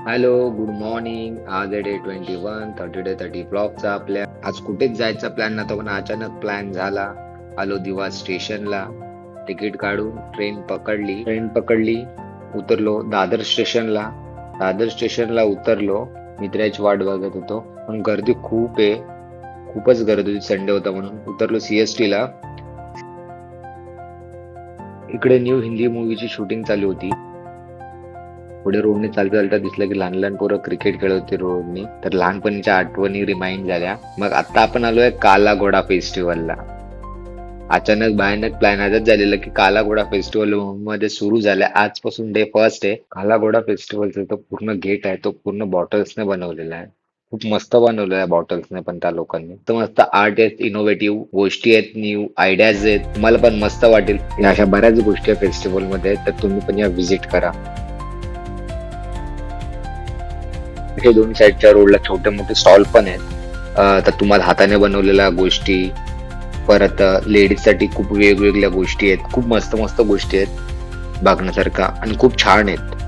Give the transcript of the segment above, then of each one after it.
Hello, good morning. आज आहे day 21, 30 ब्लॉगचा आपल्या. आज कुठेच जायचा प्लॅन नव्हता, पण अचानक प्लॅन झाला. आलो दिवा स्टेशनला. तिकीट काढून ट्रेन पकडली. उतरलो दादर स्टेशनला. दादर स्टेशनला उतरलो. मित्राची वाट बघत होतो, पण गर्दी खूप आहे. खूपच गर्दी होती, संडे होता म्हणून. उतरलो सीएसटी ला. इकडे न्यू हिंदी मूवीची शूटिंग चालू होती. पुढे रोडने चालता चालता दिसलं की लहान लहान पोरं क्रिकेट खेळत होते रोडनी. तर लहानपणीच्या आठवणी रिमाइंड झाल्या. मग आता आपण आलोय काला घोडा फेस्टिवलला. अचानक भयानक प्लॅन आजच झालेला की काला घोडा फेस्टिवल मध्ये सुरू झालाय. आजपासून डे फर्स्ट आहे. काला घोडा फेस्टिवलचा तो पूर्ण गेट आहे, तो पूर्ण बॉटल्सने बनवलेला आहे. खूप मस्त बनवलेला आहे बॉटल्सने पण त्या लोकांनी. तर मस्त आर्ट आहेत, इनोव्हेटिव्ह गोष्टी आहेत, न्यू आयडियाज आहेत. तुम्हाला पण मस्त वाटेल. या अशा बऱ्याच गोष्टी फेस्टिवल मध्ये आहेत, तर तुम्ही पण या व्हिजिट करा. इथे दोन साईडच्या रोडला छोटे मोठे स्टॉल पण आहेत. तर तुम्हाला हाताने बनवलेल्या गोष्टी, परत लेडीज साठी खूप वेगवेगळ्या गोष्टी आहेत. खूप मस्त मस्त गोष्टी आहेत बघण्यासारख्या आणि खूप छान आहेत.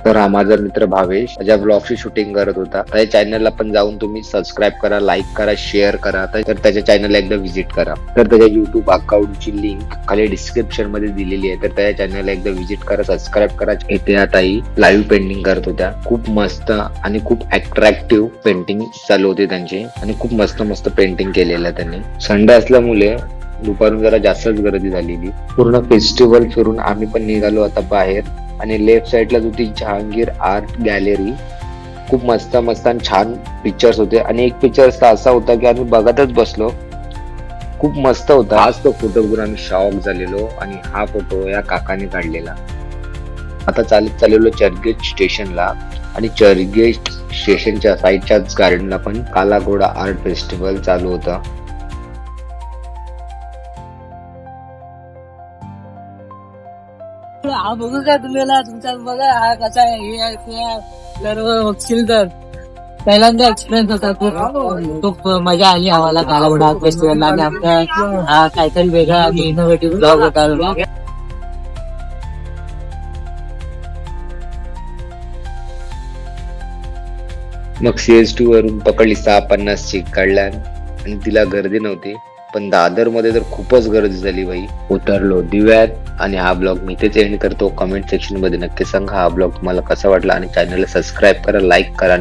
तर हा माझा मित्र भावेश माझ्या ब्लॉगची शूटिंग करत होता. त्याच्या चॅनलला पण जाऊन तुम्ही सबस्क्राईब करा, लाईक करा, शेअर करा. तर त्याच्या चॅनलला एकदा व्हिजिट करा. तर त्याच्या युट्यूब अकाउंटची लिंक खाली डिस्क्रिप्शन मध्ये दिलेली आहे. तर त्याच्या चॅनलला एकदा व्हिजिट करा, सबस्क्राईब करा. इथे या ताई लाईव्ह पेंटिंग करत होत्या. खूप मस्त आणि खूप अट्रॅक्टिव्ह पेंटिंग चालू होती त्यांची, आणि खूप मस्त मस्त पेंटिंग केलेलं आहे त्यांनी. संडे असल्यामुळे दुपारून जरा जास्तच गर्दी झालेली. पूर्ण फेस्टिवल फिरून आम्ही पण निघालो आता बाहेर. आणि लेफ्ट साईडला होती जहांगीर आर्ट गॅलरी. खूप मस्त मस्त आणि छान पिक्चर्स होते. आणि एक पिक्चर असा होता की आम्ही बघतच बसलो. खूप मस्त होता. आज तो फोटो बघून आम्ही शॉक झालेलो. आणि हा फोटो या काकाने काढलेला. आता चालत चाललेलो चर्चगेट स्टेशनला. आणि चर्चगेट स्टेशनच्या साईडच्याच गार्डनला पण काला घोडा आर्ट फेस्टिवल चालू होता. हा बघू का तुम्हाला तुमचा बघा हा कसा आहे, हे आहे, ते आहे. सर्व बघशील तर पहिल्यांदा एक्सपिरियन्स होता. खूप मजा आली आम्हाला काला घोडा फेस्टिवलला. आणि आमचा हा काहीतरी वेगळा आणि इनोव्हेटिव्ह ब्लॉग होता. मग सीएसटी वरून पकडली 6:50 ची कल्याण. आणि तिला गर्दी नव्हती, पण दादर मध्ये तर खूपच गर्दी झाली बाई. उतरलो दिव्यात. आणि हा ब्लॉग मी इथेच एंड करतो. कमेंट सेक्शन मध्ये नक्की सांगा हा ब्लॉग तुम्हाला कसा वाटला, आणि चॅनलला सबस्क्राईब करा, लाईक करा.